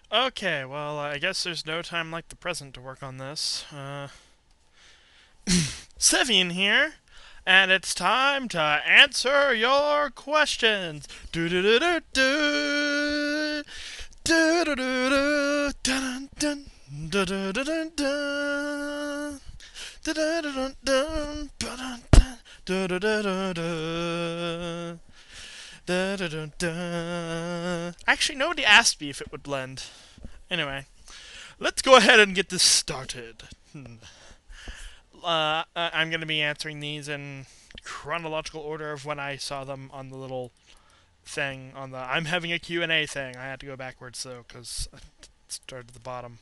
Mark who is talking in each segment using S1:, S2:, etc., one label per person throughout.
S1: Okay, well, I guess there's no time like the present to work on this. Cevian here, and it's time to answer your questions. Do do do do do do do do dun dun dun dun dun dun dun dun dun dun dun dun dun dun dun. Da, da, da, da. Actually, nobody asked me if it would blend. Anyway, let's go ahead and get this started. I'm going to be answering these in chronological order of when I saw them on the little thing on the I'm having a Q&A thing. I had to go backwards though because I started at the bottom.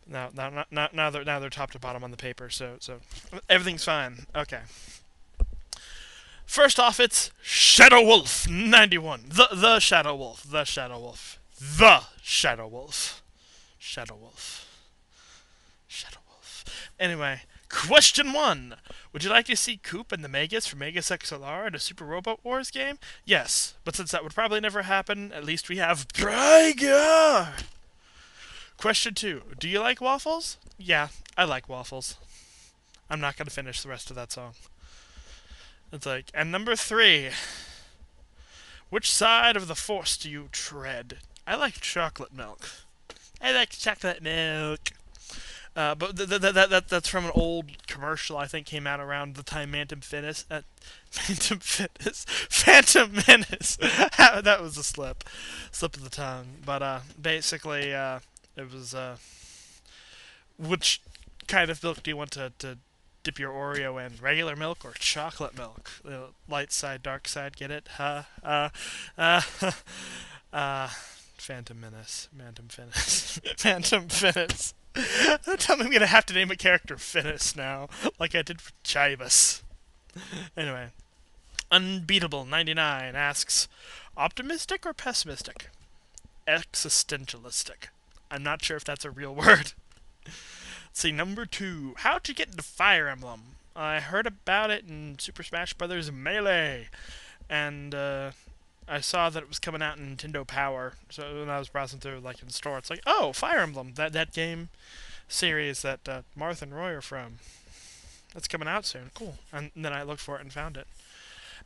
S1: Now they're top to bottom on the paper, so everything's fine. Okay. First off, it's Shadow Wolf 91. The Shadow Wolf. The Shadow Wolf. The Shadow Wolf. Shadow Wolf. Shadow Wolf. Anyway, question 1. Would you like to see Coop and the Magus from Magus XLR in a Super Robot Wars game? Yes, but since that would probably never happen, at least we have Brygar! Question 2. Do you like waffles? Yeah, I like waffles. I'm not going to finish the rest of that song. It's like, and number 3. Which side of the force do you tread? I like chocolate milk. I like chocolate milk. But that's from an old commercial I think came out around the time Phantom Menace. That was a slip of the tongue. But basically, it was which kind of milk do you want to dip your Oreo in? Regular milk or chocolate milk? Light side, dark side. Get it? Uh, uh, Phantom Menace. Phantom Menace. Phantom Menace. Tell me I'm gonna have to name a character Finis now, like I did for Chibus. Anyway, Unbeatable 99 asks, optimistic or pessimistic? Existentialistic. I'm not sure if that's a real word. Let's see, number 2. How to get into Fire Emblem? I heard about it in Super Smash Bros. Melee, and I saw that it was coming out in Nintendo Power. So when I was browsing through, like in the store, it's like, oh, Fire Emblem, that game series that Martha and Roy are from. That's coming out soon. Cool. And then I looked for it and found it.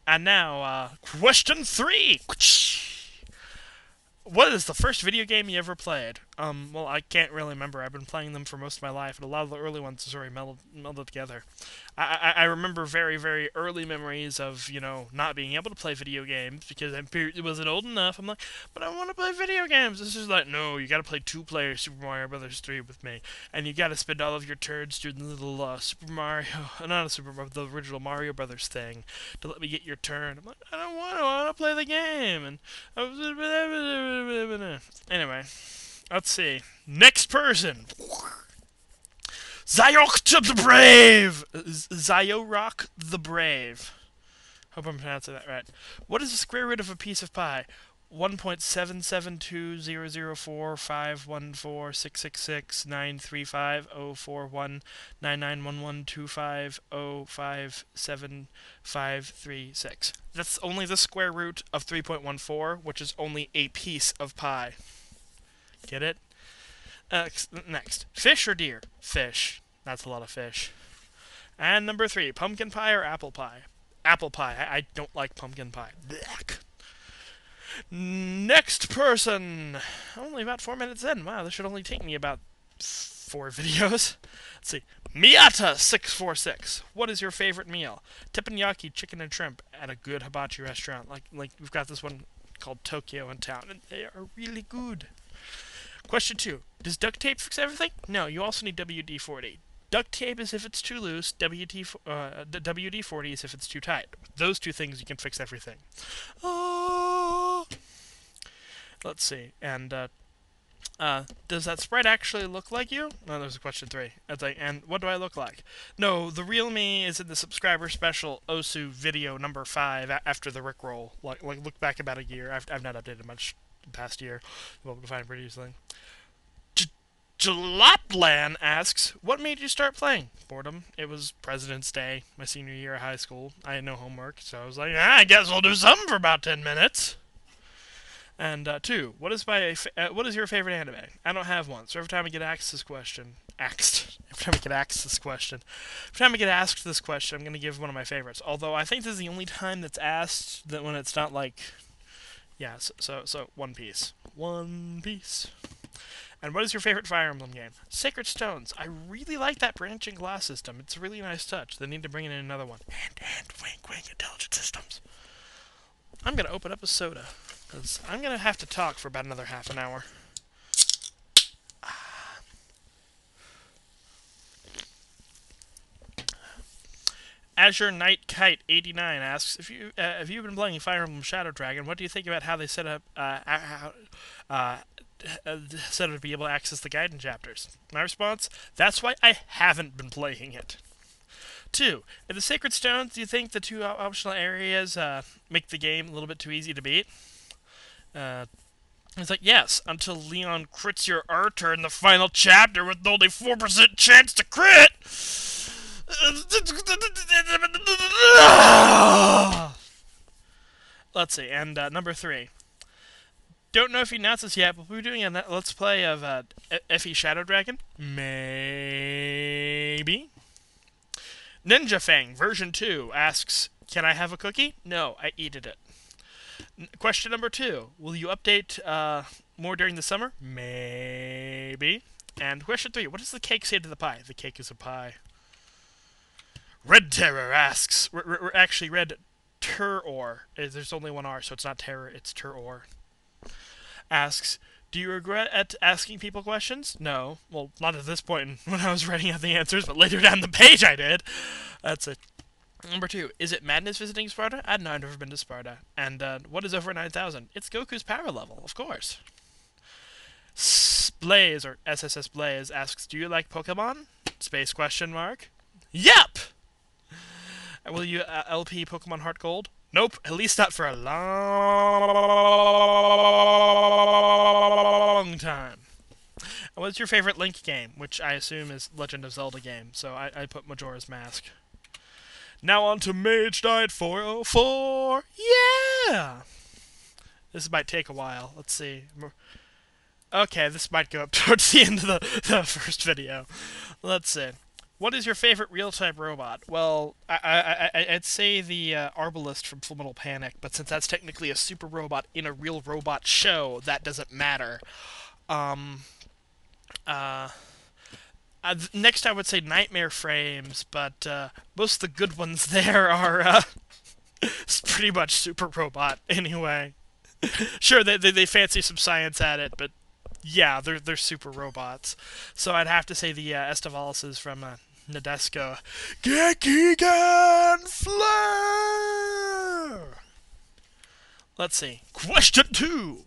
S1: And now, question 3. What is the first video game you ever played? Well, I can't really remember. I've been playing them for most of my life, and a lot of the early ones is already melded together. I remember very, very early memories of, not being able to play video games because I wasn't old enough. I'm like, but I want to play video games. This is like, no, you got to play two-player Super Mario Brothers 3 with me, and you got to spend all of your turns doing the little Super Mario, not a Super Mario, the original Mario Brothers thing to let me get your turn. I'm like, I want to play the game, and anyway, let's see. Next person. Zyok the Brave! Zyorock the Brave. Hope I'm pronouncing that right. What is the square root of a piece of pie? 1.77200451469350570575536. That's only the square root of 3.14, which is only a piece of pie. Get it? Next. Fish or deer? Fish. That's a lot of fish. And number 3. Pumpkin pie or apple pie? Apple pie. I don't like pumpkin pie. Blech. Next person. Only about 4 minutes in. Wow, this should only take me about 4 videos. Let's see. Miata646. What is your favorite meal? Teppanyaki chicken and shrimp at a good hibachi restaurant. Like we've got this one called Tokyo in town, and they are really good. Question 2. Does duct tape fix everything? No, you also need WD-40. Duct tape is if it's too loose, WD-40 is if it's too tight. With those two things, you can fix everything. Let's see. And, does that sprite actually look like you? No, there's a question 3. It's like, and what do I look like? No, the real me is in the subscriber special Osu video number 5 after the Rickroll. Like look back about a year. I've not updated much the past year. You'll be able to find it pretty easily. Jaloplan asks, what made you start playing? Boredom. It was President's Day, my senior year of high school. I had no homework, so I was like, I guess I'll do something for about 10 minutes. And 2, what is your favorite anime? I don't have one, so every time I get asked this question, I'm gonna give one of my favorites. Although I think this is the only time that's asked that when it's not like, yeah. So One Piece. One Piece. And what is your favorite Fire Emblem game? Sacred Stones. I really like that branching glass system. It's a really nice touch. They need to bring in another one. And wink, intelligent systems. I'm gonna open up a soda, because I'm gonna have to talk for about another half an hour. Azure Night Kite 89 asks, if you have you been playing Fire Emblem Shadow Dragon? What do you think about how they set up to be able to access the guidance chapters? My response: that's why I haven't been playing it. 2. In the Sacred Stones, do you think the 2 optional areas make the game a little bit too easy to beat? It's like, yes, until Leon crits your Arthur in the final chapter with only 4% chance to crit! Let's see, and number 3. Don't know if you announced this yet, but we're doing a Let's Play of FE Shadow Dragon. Maybe. Ninja Fang version 2 asks, can I have a cookie? No, I eated it. Question number 2, will you update more during the summer? Maybe. And question 3, what does the cake say to the pie? The cake is a pie. Red Terror asks, we're actually Red Terror. There's only one R, so it's not terror, it's Terror. Asks, do you regret asking people questions? No. Well, not at this point when I was writing out the answers, but later down the page I did. That's it. Number 2, is it madness visiting Sparta? I've never been to Sparta. And what is over 9,000? It's Goku's power level, of course. Blaze, or SSS Blaze, asks, do you like Pokemon? Space question mark. Yep! Will you LP Pokemon Heart Gold? Nope, at least not for a long time. What's your favorite Link game? Which I assume is Legend of Zelda game, so I put Majora's Mask. Now on to Mage Knight 404! Yeah! This might take a while. Let's see. Okay, this might go up towards the end of the first video. Let's see. What is your favorite real-type robot? Well, I'd say the Arbalest from Fullmetal Panic, but since that's technically a super robot in a real robot show, that doesn't matter. Next I would say Nightmare Frames, but most of the good ones there are pretty much super robot anyway. Sure, they fancy some science at it, but yeah, they're super robots. So I'd have to say the Estevalises from Nadesco. Gekigan Flare! Let's see. Question 2!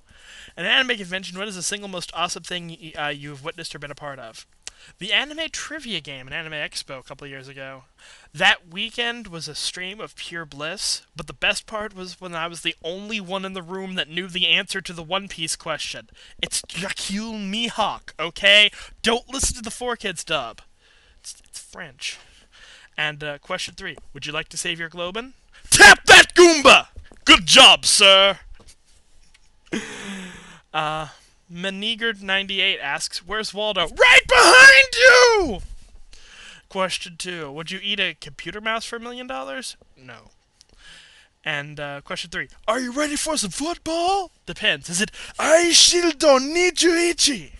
S1: An anime convention, what is the single most awesome thing you've witnessed or been a part of? The Anime Trivia Game, an Anime Expo a couple of years ago. That weekend was a stream of pure bliss, but the best part was when I was the only one in the room that knew the answer to the One Piece question. It's Dracule Mihawk, okay? Don't listen to the 4Kids dub. It's French. And question 3, would you like to save your Globin? Tap that Goomba! Good job, sir! Manigard98 asks, where's Waldo? Right behind you! Question 2, would you eat a computer mouse for $1 million? No. And question 3, are you ready for some football? Depends. Is it I still don't need you, Ichi?